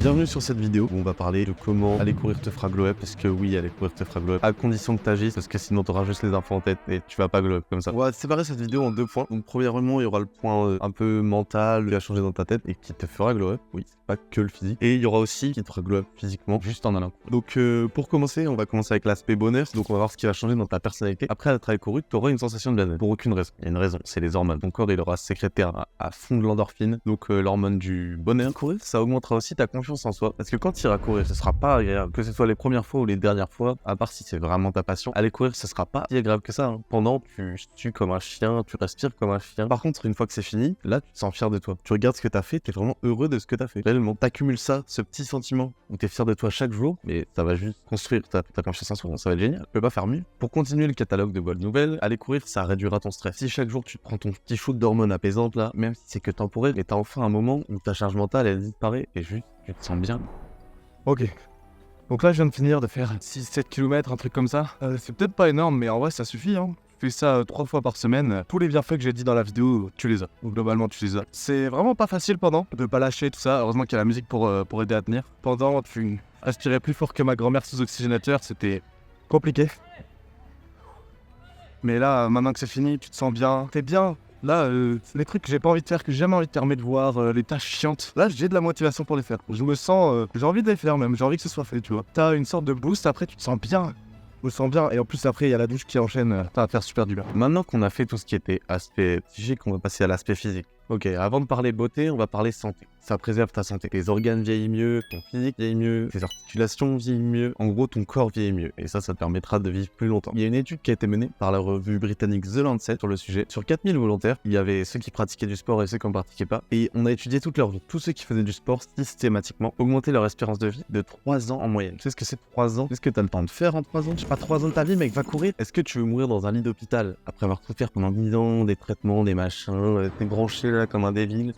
Bienvenue sur cette vidéo où on va parler de comment aller courir te fera glow up, parce que oui, aller courir te fera glow up, à condition que tu agisses, parce que sinon tu auras juste les infos en tête et tu vas pas glow up comme ça. On va séparer cette vidéo en deux points. Donc premièrement, il y aura le point un peu mental qui va changer dans ta tête et qui te fera glow up, oui, c'est pas que le physique. Et il y aura aussi qui te fera glow up physiquement, juste en allant courir. Donc pour commencer, on va commencer avec l'aspect bonheur, donc on va voir ce qui va changer dans ta personnalité. Après être allé courir, tu auras une sensation de bien-être, pour aucune raison. Il y a une raison, c'est les hormones. Ton corps, il aura sécrété à fond de l'endorphine, donc l'hormone du bonheur. Courir, ça augmentera aussi ta confiance en soi, parce que quand tu iras courir, ce sera pas agréable, que ce soit les premières fois ou les dernières fois, à part si c'est vraiment ta passion. Aller courir, ce sera pas si agréable que ça, hein. Pendant, tu sues comme un chien, tu respires comme un chien. Par contre, une fois que c'est fini, là, tu te sens fier de toi. Tu regardes ce que t'as fait, t'es vraiment heureux de ce que t'as fait. Réellement, t'accumules ça, ce petit sentiment où t'es fier de toi chaque jour, mais ça va juste construire ta confiance en soi. Ça va être génial. Tu peux pas faire mieux. Pour continuer le catalogue de bonnes nouvelles, aller courir, ça réduira ton stress. Si chaque jour tu te prends ton petit shoot d'hormones apaisantes là, même si c'est que temporaire, et t'as enfin un moment où ta charge mentale elle disparaît et juste tu te sens bien. Ok. Donc là, je viens de finir de faire 6-7 km, un truc comme ça. C'est peut-être pas énorme, mais en vrai, ça suffit, hein. Je fais ça 3 fois par semaine. Tous les bienfaits que j'ai dit dans la vidéo, tu les as. Donc globalement, tu les as. C'est vraiment pas facile pendant de pas lâcher tout ça. Heureusement qu'il y a la musique pour aider à tenir. Pendant, tu respirais plus fort que ma grand-mère sous oxygénateur. C'était compliqué. Mais là, maintenant que c'est fini, tu te sens bien. T'es bien. Là, les trucs que j'ai pas envie de faire, que j'ai jamais envie de terminer de voir, les tâches chiantes, là j'ai de la motivation pour les faire. Je me sens, j'ai envie de les faire même, j'ai envie que ce soit fait, tu vois. T'as une sorte de boost, après tu te sens bien. Je me sens bien, et en plus après il y a la douche qui enchaîne, ça va faire super du bien. Maintenant qu'on a fait tout ce qui était aspect psychique, on va passer à l'aspect physique. Ok, avant de parler beauté, on va parler santé. Ça préserve ta santé. Tes organes vieillissent mieux, ton physique vieillit mieux, tes articulations vieillissent mieux. En gros, ton corps vieillit mieux. Et ça te permettra de vivre plus longtemps. Il y a une étude qui a été menée par la revue britannique The Lancet sur le sujet. Sur 4000 volontaires, il y avait ceux qui pratiquaient du sport et ceux qui n'en pratiquaient pas. Et on a étudié toute leur vie. Tous ceux qui faisaient du sport systématiquement augmentaient leur espérance de vie de 3 ans en moyenne. Tu sais ce que c'est 3 ans? Qu'est-ce que tu as le temps de faire en 3 ans? Je sais pas, 3 ans de ta vie, mec, va courir. Est-ce que tu veux mourir dans un lit d'hôpital après avoir tout fait pendant 10 ans, des traitements, des machins, t'es branché là comme un débile?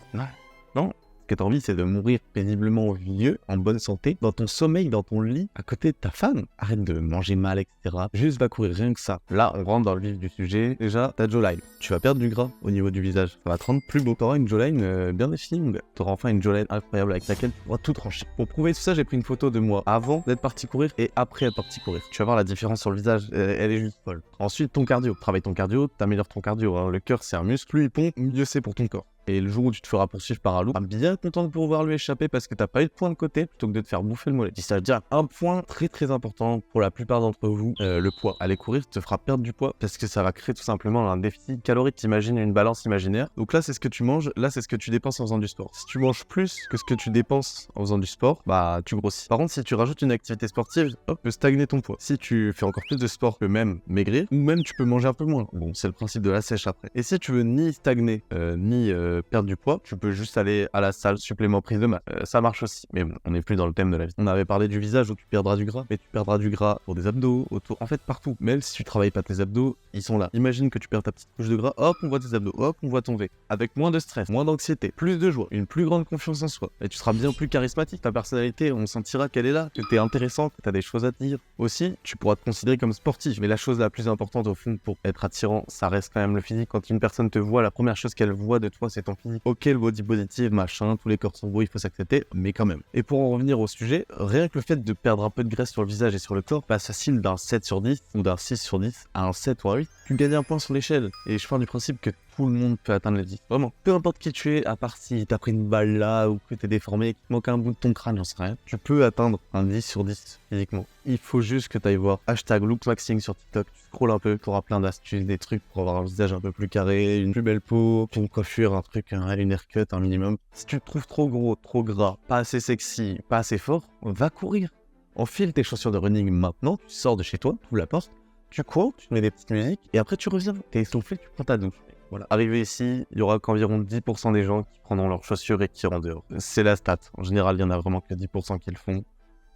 Non. Ce que t'as envie, c'est de mourir péniblement vieux, en bonne santé, dans ton sommeil, dans ton lit, à côté de ta femme. Arrête de manger mal, etc. Juste va courir, rien que ça. Là, on rentre dans le vif du sujet. Déjà, ta jawline. Tu vas perdre du gras au niveau du visage. Ça va te rendre plus beau. T'auras une jawline bien définie, mon gars. T'auras enfin une jawline incroyable avec laquelle tu pourras tout trancher. Pour prouver tout ça, j'ai pris une photo de moi avant d'être parti courir et après être parti courir. Tu vas voir la différence sur le visage, elle est juste folle. Ensuite, ton cardio. Travaille ton cardio, t'améliores ton cardio, hein. Le cœur, c'est un muscle. Plus il pompe, mieux c'est pour ton corps. Et le jour où tu te feras poursuivre par un loup, tu seras bien content de pouvoir lui échapper parce que t'as pas eu de point de côté plutôt que de te faire bouffer le mollet. Si ça veut dire un point très important pour la plupart d'entre vous, le poids. Aller courir te fera perdre du poids parce que ça va créer tout simplement un déficit calorique. T'imagines une balance imaginaire. Donc là, c'est ce que tu manges, là, c'est ce que tu dépenses en faisant du sport. Si tu manges plus que ce que tu dépenses en faisant du sport, bah tu grossis. Par contre, si tu rajoutes une activité sportive, hop, peut stagner ton poids. Si tu fais encore plus de sport, tu peux même maigrir ou même tu peux manger un peu moins. Bon, c'est le principe de la sèche après. Et si tu veux ni stagner, ni perdre du poids, tu peux juste aller à la salle, supplément prise de masse. Ça marche aussi. Mais bon, on n'est plus dans le thème de la vie. On avait parlé du visage où tu perdras du gras, mais tu perdras du gras pour des abdos, autour, en fait partout. Même si tu travailles pas tes abdos, ils sont là. Imagine que tu perds ta petite couche de gras, hop, on voit tes abdos, hop, on voit ton V. Avec moins de stress, moins d'anxiété, plus de joie, une plus grande confiance en soi. Et tu seras bien plus charismatique. Ta personnalité, on sentira qu'elle est là, que t'es intéressant, que t'as des choses à te dire. Aussi, tu pourras te considérer comme sportif. Mais la chose la plus importante au fond pour être attirant, ça reste quand même le physique. Quand une personne te voit, la première chose qu'elle voit de toi, c'est ton physique. Ok, le body positive, machin, tous les corps sont beaux, il faut s'accepter, mais quand même. Et pour en revenir au sujet, rien que le fait de perdre un peu de graisse sur le visage et sur le corps passe facile d'un 7 sur 10 ou d'un 6 sur 10 à un 7 ou un 8. Tu gagnes un point sur l'échelle. Et je pars du principe que tout le monde peut atteindre les 10. Vraiment. Peu importe qui tu es, à part si t'as pris une balle là ou que t'es déformé, qu'il te manque un bout de ton crâne, j'en sais rien. Tu peux atteindre un 10 sur 10 physiquement. Il faut juste que t'ailles voir #looksmaxing sur TikTok. Tu scrolles un peu, t'auras plein d'astuces, des trucs pour avoir un visage un peu plus carré, une plus belle peau, une coiffure, un truc, une haircut, un minimum. Si tu te trouves trop gros, trop gras, pas assez sexy, pas assez fort, va courir. Enfile tes chaussures de running maintenant, tu sors de chez toi, tu ouvres la porte, tu cours, tu mets des petites musiques, et après tu reviens, t'es essoufflé, tu prends ta douche. Voilà. Arrivé ici, il y aura qu'environ 10% des gens qui prendront leurs chaussures et qui iront dehors. C'est la stat. En général, il y en a vraiment que 10% qui le font.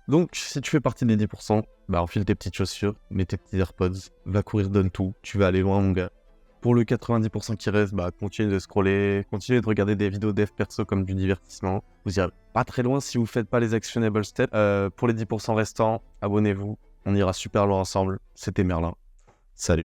Donc, si tu fais partie des 10%, bah enfile tes petites chaussures, mets tes petits AirPods, va courir, donne tout, tu vas aller loin, mon gars. Pour le 90% qui reste, bah continue de scroller, continue de regarder des vidéos dev perso comme du divertissement. Vous irez pas très loin si vous faites pas les actionable steps. Pour les 10% restants, abonnez-vous, on ira super loin ensemble. C'était Merlin. Salut.